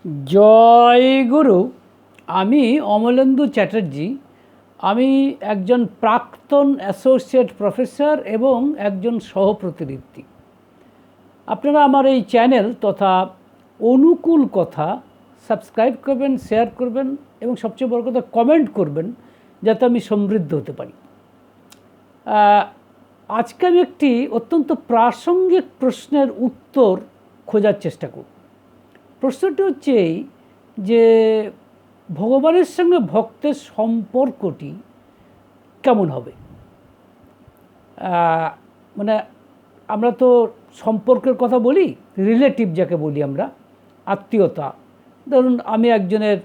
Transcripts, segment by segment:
জয় গুরু। আমি অমলেন্দু চ্যাটার্জি। আমি একজন প্রাক্তন অ্যাসোসিয়েট প্রফেসর এবং একজন সহপ্রতিনিধি। আপনারা আমার এই চ্যানেল তথা অনুকূল কথা সাবস্ক্রাইব করবেন, শেয়ার করবেন এবং সবচেয়ে বড় কথা কমেন্ট করবেন, যাতে আমি সমৃদ্ধ হতে পারি। আজকে আমি একটি অত্যন্ত প্রাসঙ্গিক প্রশ্নের উত্তর খোঁজার চেষ্টা করব। প্রশ্নটি হচ্ছে এই যে ভগবানের সঙ্গে ভক্তের সম্পর্কটি কেমন হবে। মানে আমরা তো সম্পর্কের কথা বলি, রিলেটিভ যাকে বলি আমরা, আত্মীয়তা। ধরুন আমি একজনের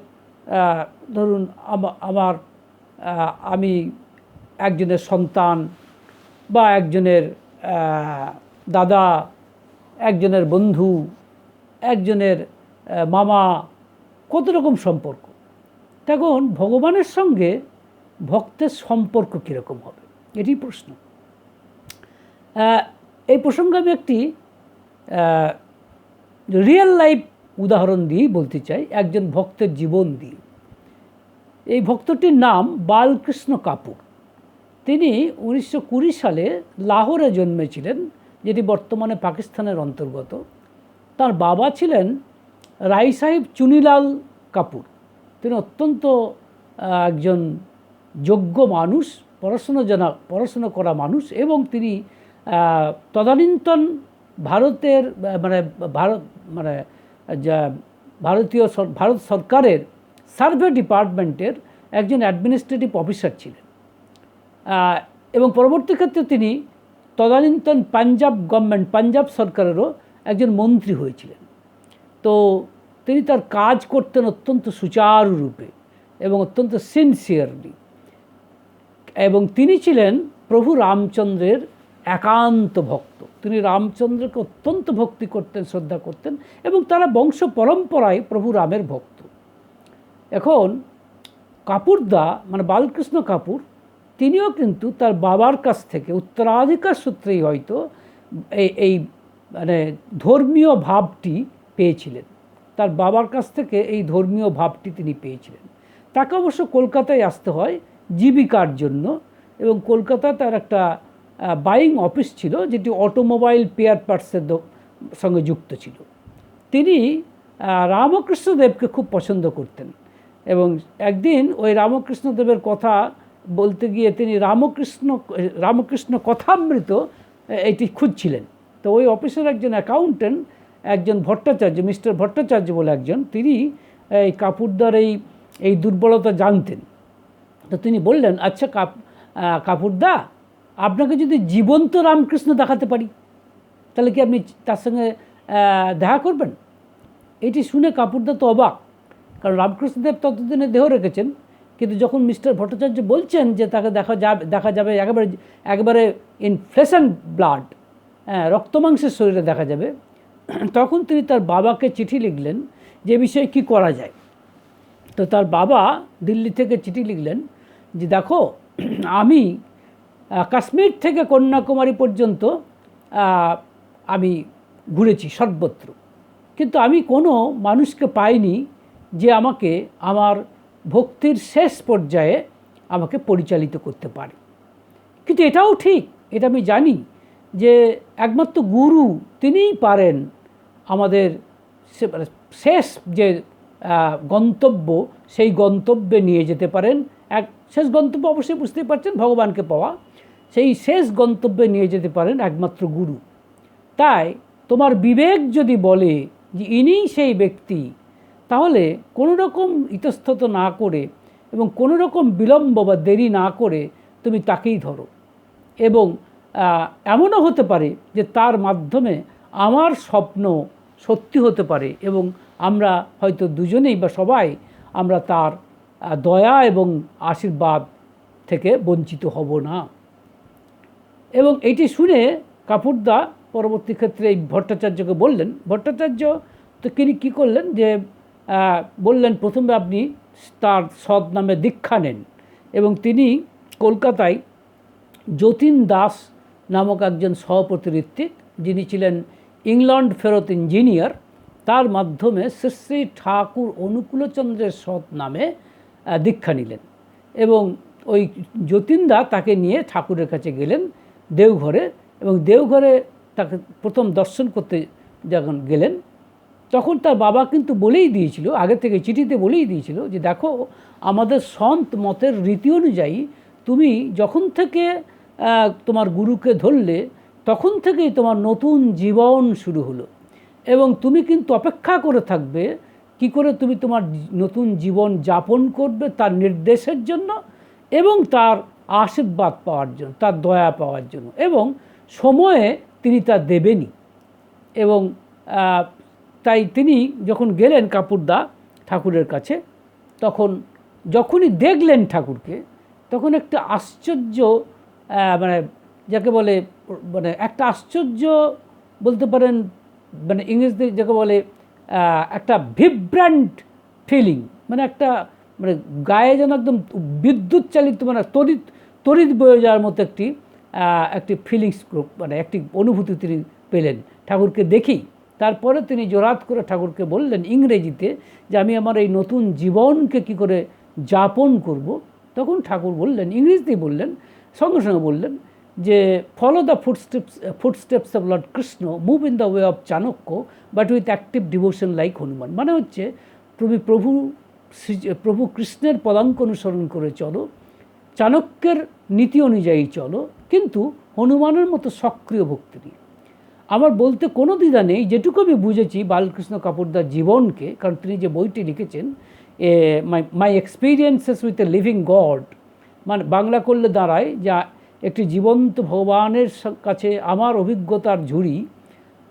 ধরুন আমার আমি একজনের সন্তান বা একজনের দাদা, একজনের বন্ধু, একজনের মামা, কত রকম সম্পর্ক। তখন ভগবানের সঙ্গে ভক্তের সম্পর্ক কীরকম হবে, এটি প্রশ্ন। এই প্রসঙ্গে আমি একটি রিয়েল লাইফ উদাহরণ দিয়েই বলতে চাই, একজন ভক্তের জীবন দিয়ে। এই ভক্তটির নাম বালকৃষ্ণ কাপুর। তিনি 1920 সালে লাহোরে জন্মেছিলেন, যেটি বর্তমানে পাকিস্তানের অন্তর্গত। তার বাবা ছিলেন রাই সাহেব চুনিলাল কাপুর। তিনি অত্যন্ত একজন যোগ্য মানুষ, পড়াশোনা করা মানুষ, এবং তিনি তদানীন্তন ভারতের ভারত সরকারের সার্ভে ডিপার্টমেন্টের একজন অ্যাডমিনিস্ট্রেটিভ অফিসার ছিলেন। এবং পরবর্তী ক্ষেত্রে তিনি তদানীন্তন পাঞ্জাব সরকারেরও একজন মন্ত্রী হয়েছিলেন। তো তিনি তার কাজ করতেন অত্যন্ত সুচারুরূপে এবং অত্যন্ত সিনসিয়ারলি। এবং তিনি ছিলেন প্রভু রামচন্দ্রের একান্ত ভক্ত। তিনি রামচন্দ্রকে অত্যন্ত ভক্তি করতেন, শ্রদ্ধা করতেন, এবং তারা বংশ পরম্পরায় প্রভু রামের ভক্ত। এখন কাপুরদা মানে বালকৃষ্ণ কাপুর, তিনিও কিন্তু তার বাবার কাছ থেকে উত্তরাধিকার সূত্রেই হয়তো এই মানে ধর্মীয় ভাবটি পেয়েছিলেন। তার বাবার কাছ থেকে এই ধর্মীয় ভাবটি তিনি পেয়েছিলেন। তাকে অবশ্য কলকাতায় আসতে হয় জীবিকার জন্য, এবং কলকাতায় তার একটা বাইং অফিস ছিল, যেটি অটোমোবাইল পেয়ার পার্টসের সঙ্গে যুক্ত ছিল। তিনি রামকৃষ্ণদেবকে খুব পছন্দ করতেন, এবং একদিন ওই রামকৃষ্ণদেবের কথা বলতে গিয়ে তিনি রামকৃষ্ণ কথামৃত এটি খুঁজছিলেন। তো ওই অফিসের একজন অ্যাকাউন্টেন্ট, একজন ভট্টাচার্য, মিস্টার ভট্টাচার্য বলে একজন, তিনি এই কাপুরদার এই দুর্বলতা জানতেন। তো তিনি বললেন, আচ্ছা কাপুরদা, আপনাকে যদি জীবন্ত রামকৃষ্ণ দেখাতে পারি, তাহলে কি আপনি তার সঙ্গে দেখা করবেন? এটি শুনে কাপুরদা তো অবাক, কারণ রামকৃষ্ণদেব ততদিনে দেহ রেখেছেন। কিন্তু যখন মিস্টার ভট্টাচার্য বলছেন যে তাকে দেখা যাবে একেবারে ইন ফ্লেশ অ্যান্ড ব্লাড, রক্তমাংসের শরীরে দেখা যাবে, তখন তিনি তার বাবাকে চিঠি লিখলেন যে বিষয়ে কি করা যায়। তো তার বাবা দিল্লি থেকে চিঠি লিখলেন যে দেখো, আমি কাশ্মীর থেকে কন্যাকুমারী পর্যন্ত আমি ঘুরেছি সর্বত্র, কিন্তু আমি কোনো মানুষকে পাইনি যে আমাকে আমার ভক্তির শেষ পর্যায়ে আমাকে পরিচালিত করতে পারে। কিন্তু এটাও ঠিক, এটা আমি জানি যে একমাত্র গুরু তিনিই পারেন আমাদের শেষ যে গন্তব্য, সেই গন্তব্যে নিয়ে যেতে পারেন। শেষ গন্তব্য অবশ্যই বুঝতেই পারছেন, ভগবানকে পাওয়া। সেই শেষ গন্তব্যে নিয়ে যেতে পারেন একমাত্র গুরু। তাই তোমার বিবেক যদি বলে যে ইনিই সেই ব্যক্তি, তাহলে কোনো রকম ইতস্তত না করে এবং কোনো রকম বিলম্ব বা দেরি না করে তুমি তাকেই ধরো। এবং এমনও হতে পারে যে তার মাধ্যমে আমার স্বপ্ন সত্যি হতে পারে, এবং আমরা হয়তো দুজনেই বা সবাই আমরা তার দয়া এবং আশীর্বাদ থেকে বঞ্চিত হব না। এবং এটি শুনে কাপুরদা পরবর্তী ক্ষেত্রে এই ভট্টাচার্যকে বললেন। ভট্টাচার্য তো তিনি কী করলেন যে বললেন, প্রথমে আপনি তার সৎ নামে দীক্ষা নেন, এবং তিনি কলকাতায় যতীন দাস নামক একজন সহপ্রতিনিধি, যিনি ছিলেন ইংল্যান্ড ফেরত ইঞ্জিনিয়ার, তার মাধ্যমে শ্রী শ্রী ঠাকুর অনুকূলচন্দ্রের সৎ নামে দীক্ষা নিলেন। এবং ওই যতীনদা তাকে নিয়ে ঠাকুরের কাছে গেলেন দেওঘরে, এবং দেওঘরে তাকে প্রথম দর্শন করতে যখন গেলেন তখন তার বাবা কিন্তু বলেই দিয়েছিল, আগে থেকে চিঠিতে বলেই দিয়েছিল যে দেখো, আমাদের সন্ত মতের রীতি অনুযায়ী তুমি যখন থেকে তোমার গুরুকে ধরলে তখন থেকেই তোমার নতুন জীবন শুরু হলো, এবং তুমি কিন্তু অপেক্ষা করে থাকবে কি করে তুমি তোমার নতুন জীবন যাপন করবে তার নির্দেশের জন্য এবং তার আশীর্বাদ পাওয়ার জন্য, তার দয়া পাওয়ার জন্য, এবং সময়ে তিনি তা দেবেনই। এবং তাই তিনি যখন গেলেন কাপুরদা ঠাকুরের কাছে, তখন যখনই দেখলেন ঠাকুরকে তখন একটা আশ্চর্য মানে যাকে বলে মানে একটা আশ্চর্য বলতে পারেন, মানে ইংরেজিতে যাকে বলে একটা ভিব্রান্ট ফিলিং, মানে একটা মানে গায়ে যেন একদম বিদ্যুৎ চালিত মানে তড়িৎ বয়ে যাওয়ার মতো একটি ফিলিংস, মানে একটি অনুভূতি তিনি পেলেন ঠাকুরকে দেখেই। তারপরে তিনি জোরাত করে ঠাকুরকে বললেন ইংরেজিতে যে আমি আমার এই নতুন জীবনকে কি করে যাপন করব। তখন ঠাকুর বললেন, ইংরেজিতেই বললেন, সঙ্গে সঙ্গে বললেন যে follow the footsteps of Lord Krishna, move in the way of Chanakya, but with active devotion like Hanuman. মানে হচ্ছে প্রভু কৃষ্ণের পদাঙ্ক অনুসরণ করে চলো, চাণক্যের নীতি অনুযায়ী চলো, কিন্তু হনুমানের মতো সক্রিয় ভক্তি নিয়ে। আমার বলতে কোনো দ্বিধা নেই, যেটুকু আমি বুঝেছি বালকৃষ্ণ কাপুরদার জীবনকে, কারণ তিনি যে বইটি লিখেছেন my experiences with a living God, মানে বাংলা করলে দাঁড়ায় যা একটি জীবন্ত ভগবানের কাছে আমার অভিজ্ঞতার ঝুড়ি,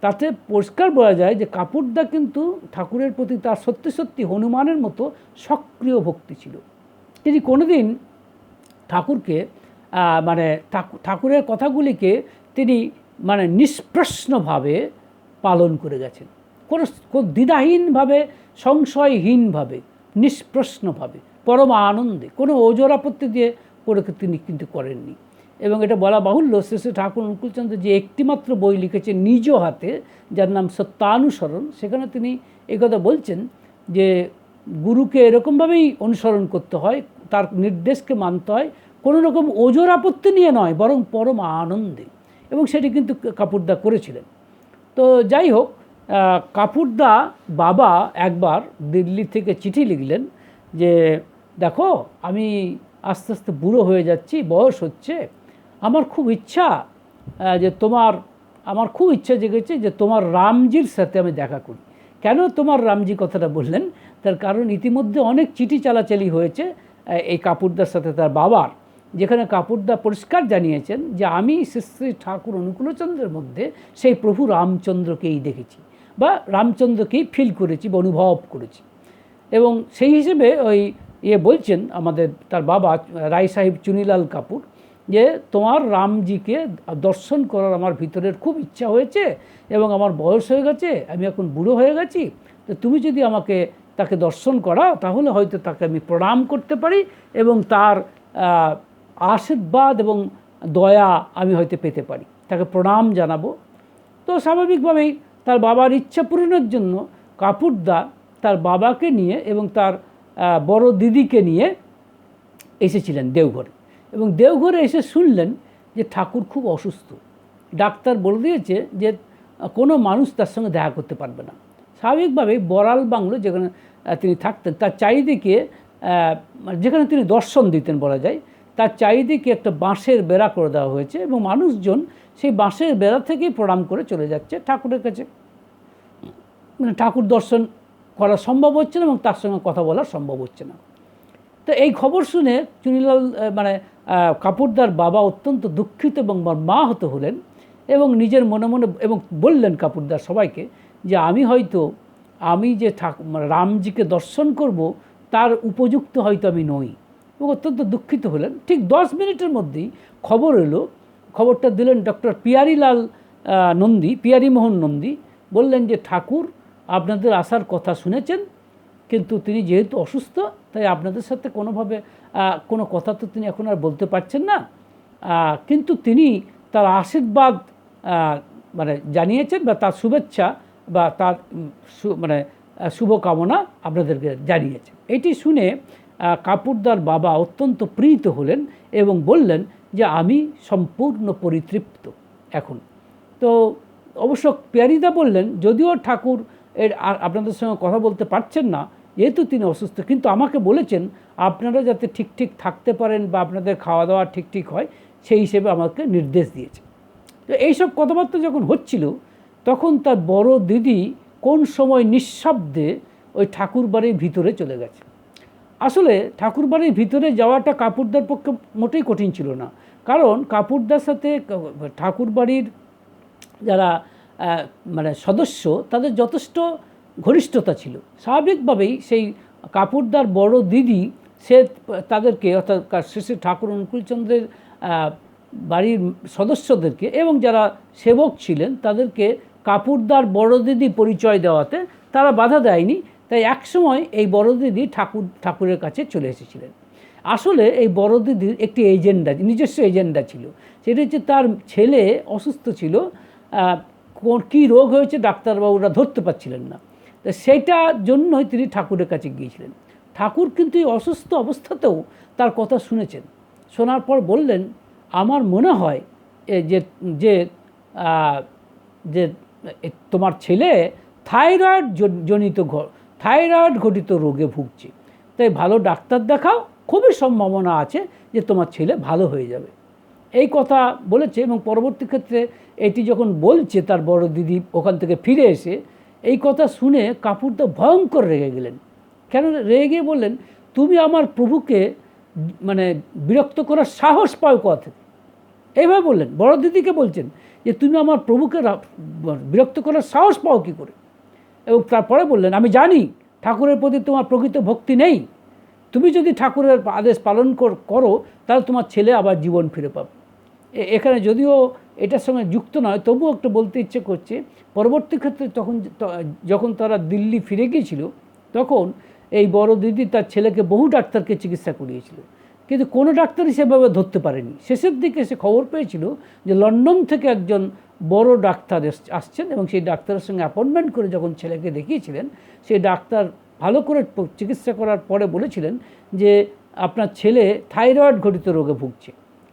তাতে পরিষ্কার বোঝা যায় যে কাপুরদা কিন্তু ঠাকুরের প্রতি তার সত্যি সত্যি হনুমানের মতো সক্রিয় ভক্তি ছিল। তিনি কোনোদিন ঠাকুরকে মানে ঠাকুরের কথাগুলিকে তিনি মানে নিষ্প্রশ্নভাবে পালন করে গেছেন, কোনো দ্বিধাহীনভাবে, সংশয়হীনভাবে, নিষ্প্রশ্নভাবে, পরম আনন্দে, কোনো ওজর আপত্তি দিয়ে করে তিনি কিন্তু করেননি। এবং এটা বলা বাহুল্য, শ্রী ঠাকুর অনুকূলচন্দ্র যে একটিমাত্র বই লিখেছেন নিজ হাতে, যার নাম সত্যানুসরণ, সেখানে তিনি এই কথা বলছেন যে গুরুকে এরকমভাবেই অনুসরণ করতে হয়, তার নির্দেশকে মানতে হয়, কোনো রকম ওজর আপত্তি নিয়ে নয়, বরং পরম আনন্দে। এবং সেটি কিন্তু কাপুরদা করেছিলেন। তো যাই হোক, কাপুরদা বাবা একবার দিল্লি থেকে চিঠি লিখলেন যে দেখো, আমি আস্তে আস্তে বুড়ো হয়ে যাচ্ছি, বয়স হচ্ছে, আমার খুব ইচ্ছা জেগেছে যে তোমার রামজির সাথে আমি দেখা করি। কেন তোমার রামজি কথাটা বললেন? তার কারণ ইতিমধ্যে অনেক চিঠি চালাচালি হয়েছে এই কাপুরদার সাথে তার বাবার, যেখানে কাপুরদা পরিষ্কার জানিয়েছেন যে আমি শ্রী শ্রী ঠাকুর অনুকূলচন্দ্রের মধ্যে সেই প্রভু রামচন্দ্রকেই দেখেছি, বা রামচন্দ্রকেই ফিল করেছি বা অনুভব করেছি। এবং সেই হিসেবে ওই বলছেন আমাদের তার বাবা রায় সাহেব চুনিলাল কাপুর যে তোমার রামজিকে দর্শন করার আমার ভিতরের খুব ইচ্ছা হয়েছে, এবং আমার বয়স হয়ে গেছে, আমি এখন বুড়ো হয়ে গেছি, তো তুমি যদি আমাকে তাকে দর্শন করাও তাহলে হয়তো তাকে আমি প্রণাম করতে পারি এবং তার আশীর্বাদ এবং দয়া আমি হয়তো পেতে পারি, তাকে প্রণাম জানাবো। তো স্বাভাবিকভাবেই তার বাবার ইচ্ছা পূরণের জন্য কাপুরদা তার বাবাকে নিয়ে এবং তার বড় দিদিকে নিয়ে এসেছিলেন দেওঘরে। এবং দেওঘরে এসে শুনলেন যে ঠাকুর খুব অসুস্থ, ডাক্তার বলে দিয়েছে যে কোনো মানুষ তার সঙ্গে দেখা করতে পারবে না। স্বাভাবিকভাবেই বড়াল বাংলো যেখানে তিনি থাকতেন তার চারিদিকে, যেখানে তিনি দর্শন দিতেন বলা যায়, তার চারিদিকে একটা বাঁশের বেড়া করে দেওয়া হয়েছে, এবং মানুষজন সেই বাঁশের বেড়া থেকেই প্রণাম করে চলে যাচ্ছে ঠাকুরের কাছে। মানে ঠাকুর দর্শন করা সম্ভব হচ্ছে না এবং তার সঙ্গে কথা বলা সম্ভব হচ্ছে না। তো এই খবর শুনে চুনিলাল মানে কাপুরদার বাবা অত্যন্ত দুঃখিত এবং মর্মাহত হলেন, এবং নিজের মনে মনে এবং বললেন কাপুরদার সবাইকে যে আমি যে রামজিকে দর্শন করব তার উপযুক্ত হয়তো আমি নই, এবং অত্যন্ত দুঃখিত হলেন। ঠিক 10 মিনিটের মধ্যেই খবর এলো, খবরটা দিলেন ডক্টর পিয়ারিমোহন নন্দী, বললেন যে ঠাকুর আপনাদের আসার কথা শুনেছেন, কিন্তু তিনি যেহেতু অসুস্থ তাই আপনাদের সাথে কোনোভাবে কোনো কথা তো তিনি এখন আর বলতে পারছেন না, কিন্তু তিনি তার আশীর্বাদ মানে জানিয়েছেন বা তার শুভেচ্ছা বা তার মানে শুভকামনা আপনাদেরকে জানিয়েছে। এটি শুনে কাপুরদার বাবা অত্যন্ত প্রীত হলেন এবং বললেন যে আমি সম্পূর্ণ পরিতৃপ্ত এখন। তো অবশ্য পিয়ারিদা বললেন, যদিও ঠাকুর আপনাদের সঙ্গে কথা বলতে পারছেন না যেহেতু তিনি অসুস্থ, কিন্তু আমাকে বলেছেন আপনারা যাতে ঠিক থাকতে পারেন বা আপনাদের খাওয়া দাওয়া ঠিক হয় সেই হিসেবে আমাকে নির্দেশ দিয়েছে। তো এইসব কথাবার্তা যখন হচ্ছিল তখন তার বড় দিদি কোন সময় নিঃশব্দে ওই ঠাকুরবাড়ির ভিতরে চলে গেছে। আসলে ঠাকুরবাড়ির ভিতরে যাওয়াটা কাপুরদার পক্ষে মোটেই কঠিন ছিল না, কারণ কাপুরদার সাথে ঠাকুরবাড়ির যারা মানে সদস্য তাদের যথেষ্ট ঘনিষ্ঠতা ছিল। স্বাভাবিকভাবেই সেই কাপুরদার বড় দিদি সে তাদেরকে অর্থাৎ শেষে ঠাকুর অনুকূলচন্দ্রের বাড়ির সদস্যদেরকে এবং যারা সেবক ছিলেন তাদেরকে কাপুরদার বড় দিদি পরিচয় দেওয়াতে তারা বাধা দেয়নি। তাই একসময় এই বড় দিদি ঠাকুরের কাছে চলে এসেছিলেন। আসলে এই বড় দিদির একটি এজেন্ডা, নিজস্ব এজেন্ডা ছিল। সেটা হচ্ছে তার ছেলে অসুস্থ ছিল, কী রোগ হয়েছে ডাক্তারবাবুরা ধরতে পারছিলেন না। তো সেইটার জন্যই তিনি ঠাকুরের কাছে গিয়েছিলেন। ঠাকুর কিন্তু এই অসুস্থ অবস্থাতেও তার কথা শুনেছেন। শোনার পর বললেন, আমার মনে হয় যে যে যে তোমার ছেলে থাইরয়েড ঘটিত রোগে ভুগছে, তাই ভালো ডাক্তার দেখাও, খুবই সম্ভাবনা আছে যে তোমার ছেলে ভালো হয়ে যাবে। এই কথা বলেছে এবং পরবর্তী ক্ষেত্রে এটি যখন বলছে তার বড় দিদি ওখান থেকে ফিরে এসে, এই কথা শুনে কাপুরদা ভয়ঙ্কর রেগে গেলেন। কেন রেগে গিয়ে বললেন, তুমি আমার প্রভুকে মানে বিরক্ত করার সাহস পাও কোথা থেকে? এইভাবে বললেন, বড় দিদিকে বলছেন যে তুমি আমার প্রভুকে বিরক্ত করার সাহস পাও কী করে? এবং তারপরে বললেন, আমি জানি ঠাকুরের প্রতি তোমার প্রকৃত ভক্তি নেই, তুমি যদি ঠাকুরের আদেশ পালন করো তাহলে তোমার ছেলে আবার জীবন ফিরে পাবে। এখানে যদিও এটার সঙ্গে যুক্ত নয়, তবুও একটা বলতে ইচ্ছে করছে, পরবর্তী ক্ষেত্রে যখন তারা দিল্লি ফিরে গিয়েছিল তখন এই বড় দিদি তার ছেলেকে বহু ডাক্তারকে চিকিৎসা করিয়েছিল, কিন্তু কোনো ডাক্তারই সেভাবে ধরতে পারেনি। শেষের দিকে সে খবর পেয়েছিল যে লন্ডন থেকে একজন বড় ডাক্তার আসছেন এবং সেই ডাক্তারের সঙ্গে অ্যাপয়েন্টমেন্ট করে যখন ছেলেকে দেখিয়েছিলেন, সেই ডাক্তার ভালো করে চিকিৎসা করার পরে বলেছিলেন যে আপনার ছেলে থাইরয়েড ঘটিত রোগে ভুগছে,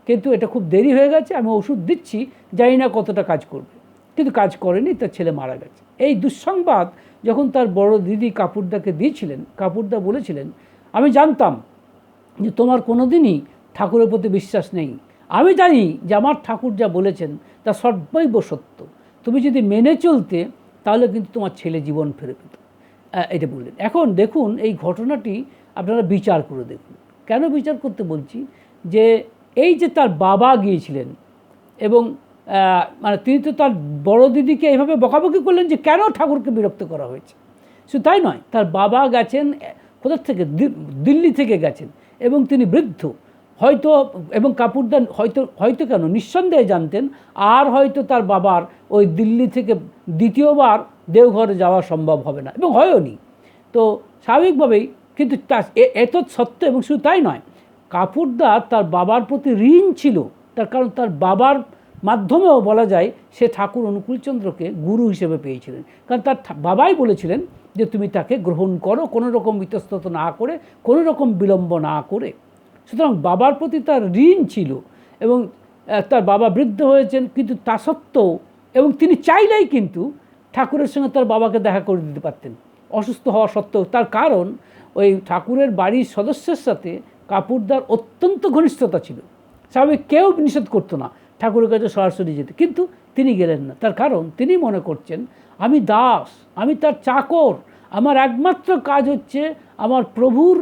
কিন্তু এটা খুব দেরি হয়ে গেছে, আমি ওষুধ দিচ্ছি, জানি না কতটা কাজ করবে, কিন্তু কাজ করেনি, তার ছেলে মারা গেছে। এই দুঃসংবাদ যখন তার বড় দিদি কাপুরদাকে দিয়েছিলেন, কাপুরদা বলেছিলেন, আমি জানতাম যে তোমার কোনো দিনই ঠাকুরের প্রতি বিশ্বাস নেই, আমি জানি যে আমার ঠাকুর যা বলেছেন তা সর্বৈব সত্য, তুমি যদি মেনে চলতে তাহলে কিন্তু তোমার ছেলে জীবন ফিরে পেত, এটা বললেন। এখন দেখুন এই ঘটনাটি আপনারা বিচার করে দেখুন। কেন বিচার করতে বলছি, যে এই যে তার বাবা গিয়েছিলেন এবং মানে তিনি তো তার বড় দিদিকে এইভাবে বকাবকি করলেন যে কেন ঠাকুরকে বিরক্ত করা হয়েছে। শুধু তাই নয়, তার বাবা গেছেন কোথার থেকে, দিল্লি থেকে গেছেন এবং তিনি বৃদ্ধ, হয়তো এবং কাপুরদা হয়তো কেন নিঃসন্দেহে জানতেন আর হয়তো তার বাবার ওই দিল্লি থেকে দ্বিতীয়বার দেওঘরে যাওয়া সম্ভব হবে না এবং হয়ওনি। তো স্বাভাবিকভাবেই কিন্তু এত সত্য, এবং শুধু তাই নয়, কাপুরদা তার বাবার প্রতি ঋণ ছিল, তার কারণ তার বাবার মাধ্যমেও বলা যায় সে ঠাকুর অনুকূলচন্দ্রকে গুরু হিসেবে পেয়েছিলেন, কারণ তার বাবাই বলেছিলেন যে তুমি তাকে গ্রহণ করো, কোনো রকম ইতস্তত না করে, কোনো রকম বিলম্ব না করে। সুতরাং বাবার প্রতি তার ঋণ ছিল এবং তার বাবা বৃদ্ধ হয়েছেন, কিন্তু তা সত্ত্বেও এবং তিনি চাইলেই কিন্তু ঠাকুরের সঙ্গে তার বাবাকে দেখা করে দিতে পারতেন অসুস্থ হওয়া সত্ত্বেও। তার কারণ ওই ঠাকুরের বাড়ির সদস্যের সাথে কাপুরদার অত্যন্ত ঘনিষ্ঠতা ছিল। স্বাভাবিক কেউ নিষেধ করতো না ঠাকুরের কাছে সরাসরি যেতে, কিন্তু তিনি গেলেন না। তার কারণ তিনি মনে করছেন আমি দাস, আমি তার চাকর, আমার একমাত্র কাজ হচ্ছে আমার প্রভুর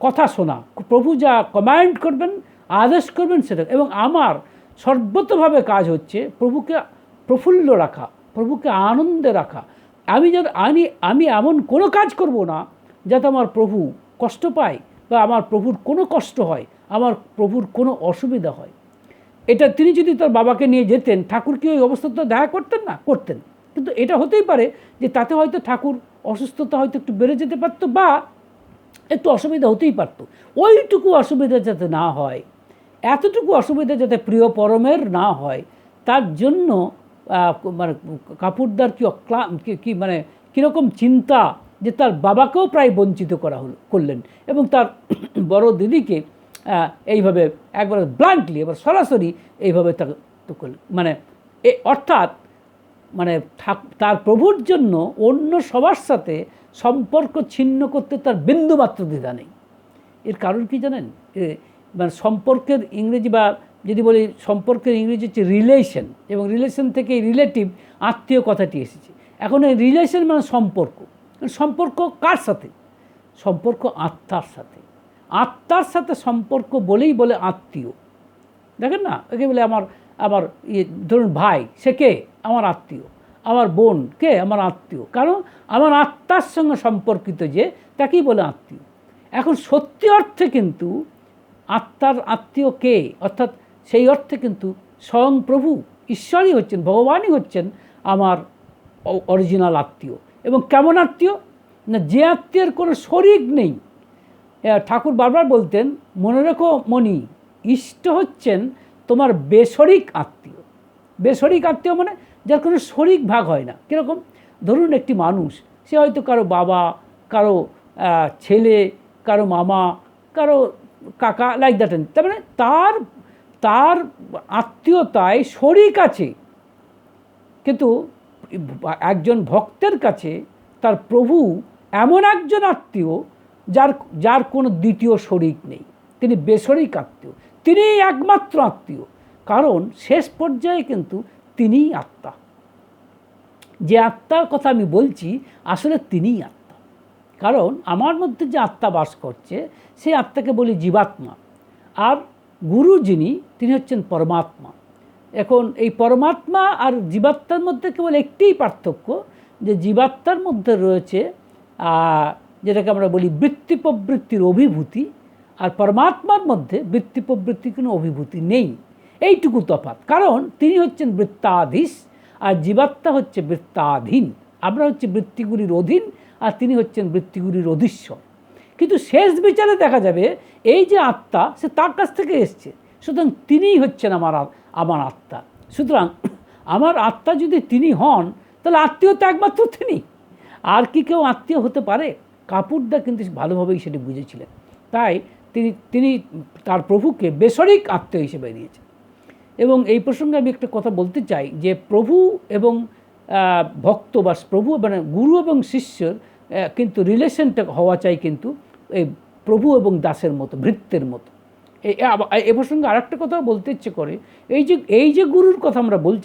কথা শোনা, প্রভু যা কমান্ড করবেন, আদেশ করবেন সেটা, এবং আমার সর্বতভাবে কাজ হচ্ছে প্রভুকে প্রফুল্ল রাখা, প্রভুকে আনন্দে রাখা। আমি এমন কোনো কাজ করব না যাতে আমার প্রভু কষ্ট পায় বা আমার প্রভুর কোনো কষ্ট হয়, আমার প্রভুর কোনো অসুবিধা হয়। এটা তিনি যদি তার বাবাকে নিয়ে যেতেন, ঠাকুর কি ওই অবস্থাটা দেখা করতেন না? করতেন। কিন্তু এটা হতেই পারে যে তাতে হয়তো ঠাকুর অসুস্থতা হয়তো একটু বেড়ে যেতে পারতো বা একটু অসুবিধা হতেই পারতো। ওইটুকু অসুবিধা যাতে না হয়, এতটুকু অসুবিধা যাতে প্রিয় পরমের না হয়, তার জন্য মানে কাপুরদার কি মানে কীরকম চিন্তা যে তার বাবাকেও প্রায় বঞ্চিত করলেন এবং তার বড় দিদিকে এইভাবে একবার ব্লান্টলি এবার সরাসরি এইভাবে তাকে মানে অর্থাৎ মানে তার প্রভুর জন্য অন্য সবার সাথে সম্পর্ক ছিন্ন করতে তার বিন্দুমাত্র দ্বিধা নেই। এর কারণ কি জানেন? মানে সম্পর্কের ইংরেজি বা যদি বলি সম্পর্কের ইংরেজি হচ্ছে রিলেশন, এবং রিলেশন থেকে রিলেটিভ আত্মীয় কথাটি এসেছে। এখন এই রিলেশন মানে সম্পর্ক কার সাথে? সম্পর্ক আত্মার সাথে। আত্মার সাথে সম্পর্ক বলেই বলে আত্মীয়। দেখেন না, একে বলে আমার ধরুন ভাই, সে কে? আমার আত্মীয়। আমার বোন কে? আমার আত্মীয়। কারণ আমার আত্মার সঙ্গে সম্পর্কিত যে, তাকেই বলে আত্মীয়। এখন সত্যি অর্থে কিন্তু আত্মার আত্মীয় কে? অর্থাৎ সেই অর্থে কিন্তু স্বয়ং প্রভু ঈশ্বরই হচ্ছেন, ভগবানই হচ্ছেন আমার অরিজিনাল আত্মীয়। এবং কেমন আত্মীয়? না, যে আত্মীয়ের কোনো শরিক নেই। ঠাকুর বারবার বলতেন, মনে রেখো মণি, ইষ্ট হচ্ছেন তোমার বেশরিক আত্মীয়। বেশরিক আত্মীয় মানে যার কোনো শরিক ভাগ হয় না। কীরকম? ধরুন একটি মানুষ, সে হয়তো কারো বাবা, কারো ছেলে, কারো মামা, কারো কাকা, লাইক দ্যাট। তার মানে তার আত্মীয়তায় শরিক আছে, কিন্তু একজন ভক্তের কাছে তার প্রভু এমন একজন আত্মীয় যার কোনো দ্বিতীয় শরিক নেই। তিনি বেশরিক আত্মীয়, তিনিই একমাত্র আত্মীয়। কারণ শেষ পর্যায়ে কিন্তু তিনিই আত্মা। যে আত্মার কথা আমি বলছি আসলে তিনিই আত্মা। কারণ আমার মধ্যে যে আত্মা বাস করছে সেই আত্মাকে বলি জীবাত্মা, আর গুরু যিনি, তিনি হচ্ছেন পরমাত্মা। এখন এই পরমাত্মা আর জীবাত্মার মধ্যে কেবল একটিই পার্থক্য, যে জীবাত্মার মধ্যে রয়েছে যেটাকে আমরা বলি বৃত্তি প্রবৃত্তির অভিভূতি, আর পরমাত্মার মধ্যে বৃত্তি প্রবৃত্তির কোনো অভিভূতি নেই। এইটুকু তফাৎ। কারণ তিনি হচ্ছেন বৃত্তাধীশ আর জীবাত্মা হচ্ছে বৃত্তাধীন। আমরা হচ্ছে বৃত্তিগুলির অধীন আর তিনি হচ্ছেন বৃত্তিগুলির অধীশ্বর। কিন্তু শেষ বিচারে দেখা যাবে এই যে আত্মা, সে তার কাছ থেকে এসছে, সুতরাং তিনিই হচ্ছেন আমার আত্মা। সুতরাং আমার আত্মা যদি তিনি হন, তাহলে আত্মীয় তো একমাত্র তিনি। আর কি কেউ আত্মীয় হতে পারে? কাপুরদা কিন্তু ভালোভাবেই সেটি বুঝেছিলেন। তাই তিনি তার প্রভুকে বেশরিক আত্মীয় হিসেবে নিয়েছেন। এবং এই প্রসঙ্গে আমি একটা কথা বলতে চাই, যে প্রভু এবং ভক্ত বা প্রভু মানে গুরু এবং শিষ্যর কিন্তু রিলেশনটা হওয়া চাই কিন্তু এই প্রভু এবং দাসের মতো, ভৃত্যের মতো। এ প্রসঙ্গে আরেকটা কথা বলতে ইচ্ছে করে, এই যে গুরুর কথা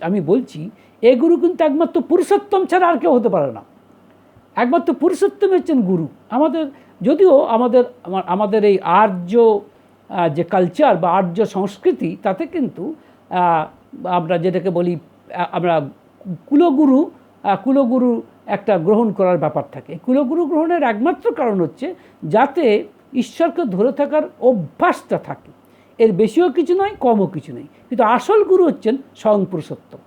আমি বলছি, এই গুরু কিন্তু একমাত্র পুরুষোত্তম ছাড়া আর কেউ হতে পারে না। একমাত্র পুরুষোত্তম হচ্ছেন গুরু। যদিও আমাদের এই আর্য যে কালচার বা আর্য সংস্কৃতি, তাতে কিন্তু আমরা যেটাকে বলি আমরা কুলগুরু একটা গ্রহণ করার ব্যাপার থাকে। কুলগুরু গ্রহণের একমাত্র কারণ হচ্ছে যাতে ঈশ্বরকে ধরে থাকার অভ্যাসটা থাকে। এর বেশিও কিছু নয়, কমও কিছু নেই। কিন্তু আসল গুরু হচ্ছেন স্বয়ং পুরুষোত্তম।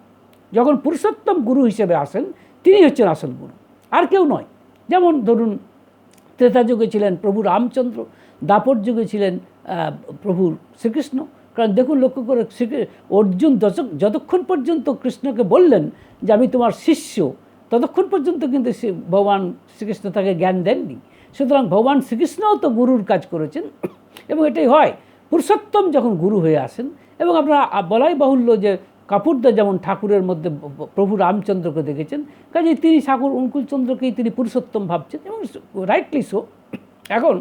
যখন পুরুষোত্তম গুরু হিসেবে আসেন, তিনি হচ্ছেন আসল গুরু, আর কেউ নয়। যেমন ধরুন ত্রেতা যুগে ছিলেন প্রভু রামচন্দ্র, দ্বাপর যুগে ছিলেন প্রভু শ্রীকৃষ্ণ। কারণ দেখুন, লক্ষ্য করে অর্জুন যতক্ষণ পর্যন্ত কৃষ্ণকে বললেন যে আমি তোমার শিষ্য, ততক্ষণ পর্যন্ত কিন্তু ভগবান শ্রীকৃষ্ণ তাকে জ্ঞান দেননি। সুতরাং ভগবান শ্রীকৃষ্ণও তো গুরুর কাজ করেছেন। এবং এটাই হয়, পুরুষোত্তম যখন গুরু হয়ে আসেন। এবং আপনারা বলাই বাহুল্য যে কাপুরদা যেমন ঠাকুরের মধ্যে প্রভু রামচন্দ্রকে দেখেছেন, কাজে তিনি ঠাকুর অনুকূলচন্দ্রকেই তিনি পুরুষোত্তম ভাবছেন, এবং রাইটলি সো। এখন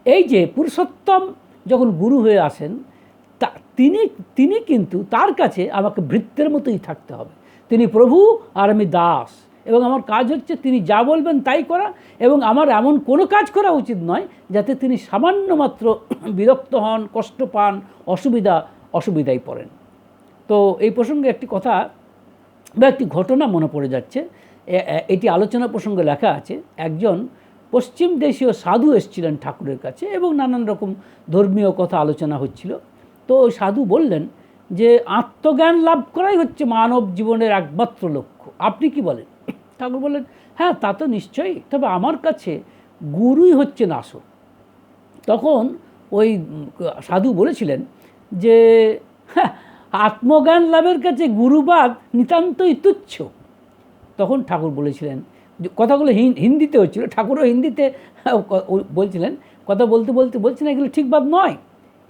এই যে পুরুষোত্তম যখন গুরু হয়ে আসেন, তিনি কিন্তু তার কাছে আমাকে ভৃত্যের মতোই থাকতে হবে। তিনি প্রভু আর আমি দাস, এবং আমার কাজ হচ্ছে তিনি যা বলবেন তাই করা, এবং আমার এমন কোনো কাজ করা উচিত নয় যাতে তিনি সামান্য মাত্র বিরক্ত হন, কষ্ট পান, অসুবিধায় পড়েন। তো এই প্রসঙ্গে একটি কথা বা একটি ঘটনা মনে পড়ে যাচ্ছে। এটি আলোচনা প্রসঙ্গে লেখা আছে। একজন পশ্চিম দেশীয় সাধু এসেছিলেন ঠাকুরের কাছে, এবং নানান রকম ধর্মীয় কথা আলোচনা হচ্ছিল। তো ওই সাধু বললেন যে আত্মজ্ঞান লাভ করাই হচ্ছে মানব জীবনের একমাত্র লক্ষ্য। আপনি কি বলেন? ঠাকুর বললেন, হ্যাঁ, তা তো নিশ্চয়ই, তবে আমার কাছে গুরুই হচ্ছেন আসল। তখন ওই সাধু বলেছিলেন যে আত্মজ্ঞান লাভের কাছে গুরুবাদ নিতান্তই তুচ্ছ। তখন ঠাকুর বলেছিলেন, কথাগুলো হিন্দিতে হচ্ছিল, ঠাকুরও হিন্দিতে বলছিলেন, কথা বলতে বলতে বলছিলেন এগুলো ঠিক বাদ নয়,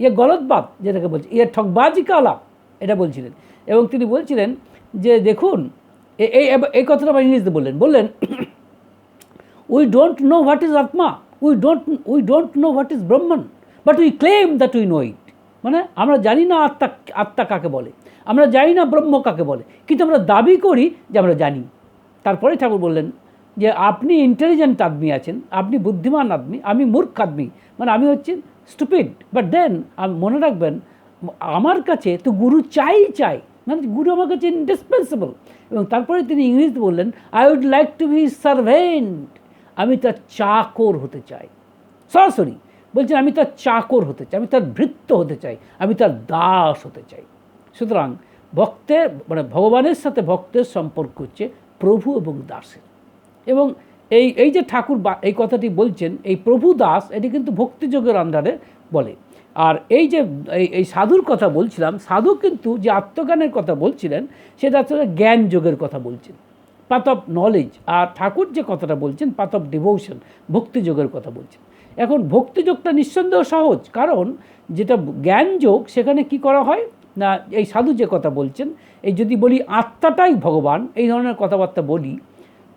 ইয়ে গলত বাদ, যেটাকে বলছে ইয়ে ঠকবাজি কালাপ, এটা বলছিলেন। এবং তিনি বলছিলেন যে দেখুন, এই কথাটা আবার ইংরেজিতে বললেন we don't know what is atma, we don't know what is Brahman, but we claim that we know it. মানে আমরা জানি না আত্মা কাকে বলে, আমরা জানি না ব্রহ্ম কাকে বলে, কিন্তু আমরা দাবি করি যে আমরা জানি। তারপরে ঠাকুর বললেন যে আপনি ইন্টেলিজেন্ট আদমি আছেন, আপনি বুদ্ধিমান আদমি, আমি মূর্খ আদমি, মানে আমি হচ্ছি স্টুপিড, বাট দেন মনে রাখবেন আমার কাছে তো গুরু চাই, মানে গুরু আমার কাছে ইন্ডিসপেন্সেবল। এবং তারপরে তিনি ইংরেজিতে বললেন I would like to be servant, আমি তার চাকর হতে চাই। সরাসরি বলছেন আমি তার চাকর হতে চাই, আমি তার ভৃত্য হতে চাই, আমি তার দাস হতে চাই। সুতরাং ভক্তের মানে ভগবানের সাথে ভক্তের সম্পর্ক হচ্ছে প্রভু এবং দাসের। এবং এই যে ঠাকুর এই কথাটি বলছেন, এই প্রভু দাস, এটি কিন্তু ভক্তিযোগের আন্ডারে বলে। আর এই যে এই সাধুর কথা বলছিলাম, সাধু কিন্তু যে আত্মজ্ঞানের কথা বলছিলেন সেটা আসলে জ্ঞান যোগের কথা বলছেন, পাথ অফ নলেজ। আর ঠাকুর যে কথাটা বলছেন পাথ অফ ডিভোশন, ভক্তিযোগের কথা বলছেন। এখন ভক্তিযোগটা নিঃসন্দেহ সহজ, কারণ যেটা জ্ঞান যোগ সেখানে কি করা হয় না, এই সাধু যে কথা বলছেন, এই যদি বলি আত্মাটাই ভগবান, এই ধরনের কথাবার্তা বলি,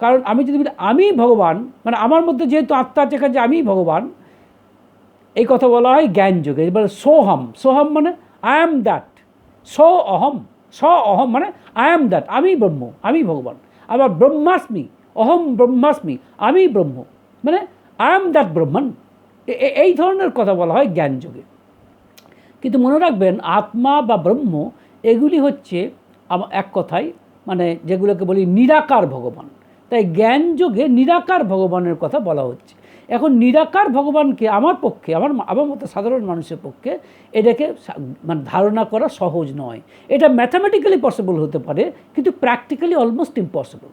কারণ আমি যদি বলি আমি ভগবান, মানে আমার মধ্যে যেহেতু আত্মা আছে যে আমি ভগবান, এই কথা বলা হয় জ্ঞান যোগে। এবার সোহম মানে আই অ্যাম দ্যাট, অহম মানে আই অ্যাম দ্যাট, আমি ব্রহ্ম, আমি ভগবান। আবার ব্রহ্মাস্মি, অহম ব্রহ্মাস্মি, আমি ব্রহ্ম, মানে আই অ্যাম দ্যাট ব্রহ্মন। এই ধরনের কথা বলা হয় জ্ঞান যোগে। কিন্তু মনে রাখবেন আত্মা বা ব্রহ্ম এগুলি হচ্ছে এক কথায় মানে যেগুলোকে বলি নিরাকার ভগবান। তাই জ্ঞান যোগে নিরাকার ভগবানের কথা বলা হচ্ছে। এখন নিরাকার ভগবানকে আমার পক্ষে, আমার মতো সাধারণ মানুষের পক্ষে এটাকে মানে ধারণা করা সহজ নয়। এটা ম্যাথামেটিক্যালি পসিবল হতে পারে, কিন্তু প্র্যাকটিক্যালি অলমোস্ট ইম্পসিবল।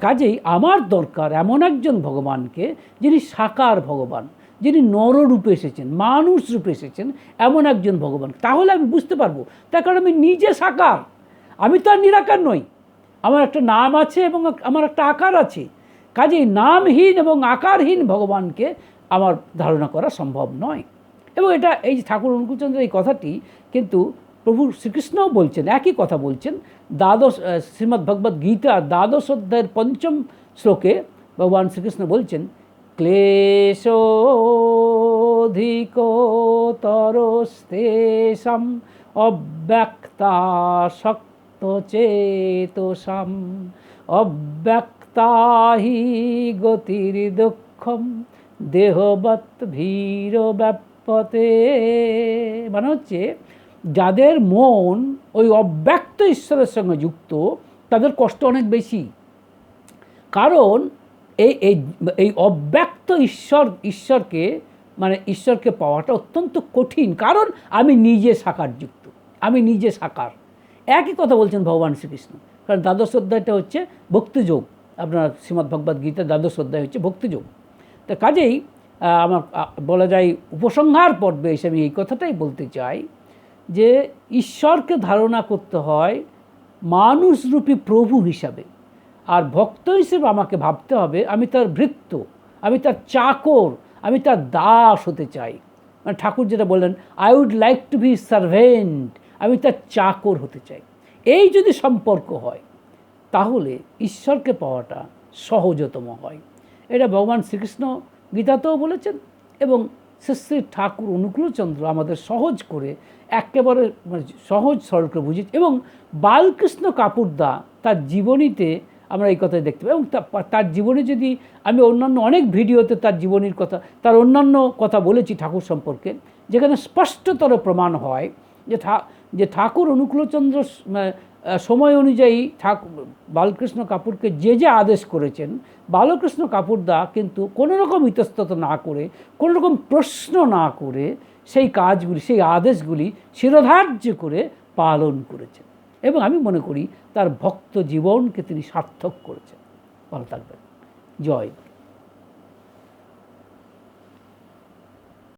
কাজেই আমার দরকার এমন একজন ভগবানকে যিনি সাকার ভগবান, যিনি নররূপে এসেছেন, মানুষ রূপে এসেছেন, এমন একজন ভগবান। তাহলে আমি বুঝতে পারবো, তার কারণ আমি নিজে সাকার, আমি তো আর নিরাকার নই। আমার একটা নাম আছে এবং আমার একটা আকার আছে। কাজেই নামহীন এবং আকারহীন ভগবানকে আমার ধারণা করা সম্ভব নয়। এবং এটা এই ঠাকুর অনুকূলচন্দ্রের এই কথাটি কিন্তু প্রভু শ্রীকৃষ্ণও বলছেন, একই কথা বলছেন। শ্রীমদ্ ভগবদ্ গীতা দ্বাদশ অধ্যায়ের 5ম শ্লোকে ভগবান শ্রীকৃষ্ণ বলছেন ক্লেশোধিকতরস্তেষাং অব্যক্তাসক্তচেতসাম অব্যক্তা হি গতির্দুঃখম দেহবৎ ভীর ব্যাপতে। মানে হচ্ছে যাদের মন ওই অব্যক্ত ঈশ্বরের সঙ্গে যুক্ত তাদের কষ্ট অনেক বেশি, কারণ এই অব্যক্ত ঈশ্বরকে মানে ঈশ্বরকে পাওয়াটা অত্যন্ত কঠিন, কারণ আমি নিজে সাকার যুক্ত, আমি নিজে সাকার। একই কথা বলছেন ভগবান শ্রীকৃষ্ণ, কারণ দ্বাদশ অধ্যায়টা হচ্ছে ভক্তিযোগ। আপনার শ্রীমদ্ ভগবদ্ গীতা দ্বাদশ অধ্যায় হচ্ছে ভক্তিযোগ। তো কাজেই আমার বলা যায় উপসংহার পর্বে এসে আমি এই কথাটাই বলতে চাই যে ঈশ্বরকে ধারণা করতে হয় মানুষরূপী প্রভু হিসাবে, আর ভক্ত হিসেবে আমাকে ভাবতে হবে আমি তার ভৃত্য, আমি তার চাকর, আমি তার দাস হতে চাই। মানে ঠাকুর যেটা বললেন I would like to be servant, আমি তার চাকর হতে চাই। এই যদি সম্পর্ক হয় তাহলে ঈশ্বরকে পাওয়াটা সহজতম হয়। এটা ভগবান শ্রীকৃষ্ণ গীতাতেও বলেছেন এবং শ্রী শ্রী ঠাকুর অনুকূলচন্দ্র আমাদের সহজ করে একেবারে সহজ সরল করে বুঝিয়েছে। এবং বালকৃষ্ণ কাপুরদা তার জীবনীতে আমরা এই কথাই দেখতে পাই। এবং তার জীবনে যদি আমি অন্যান্য অনেক ভিডিওতে তার জীবনীর কথা, তার অন্যান্য কথা বলেছি ঠাকুর সম্পর্কে, যেখানে স্পষ্টতর প্রমাণ হয় যে ঠাকুর অনুকূলচন্দ্র সময় অনুযায়ী বালকৃষ্ণ কাপুরকে যে আদেশ করেছেন, বালকৃষ্ণ কাপুরদা কিন্তু কোনো রকম ইতস্তত না করে, কোনো রকম প্রশ্ন না করে সেই কাজগুলি, সেই আদেশগুলি শিরোধার্য করে পালন করেছেন। এবং আমি মনে করি তার ভক্ত জীবনকে তিনি সার্থক করেছেন। ভালো থাকবেন। জয়।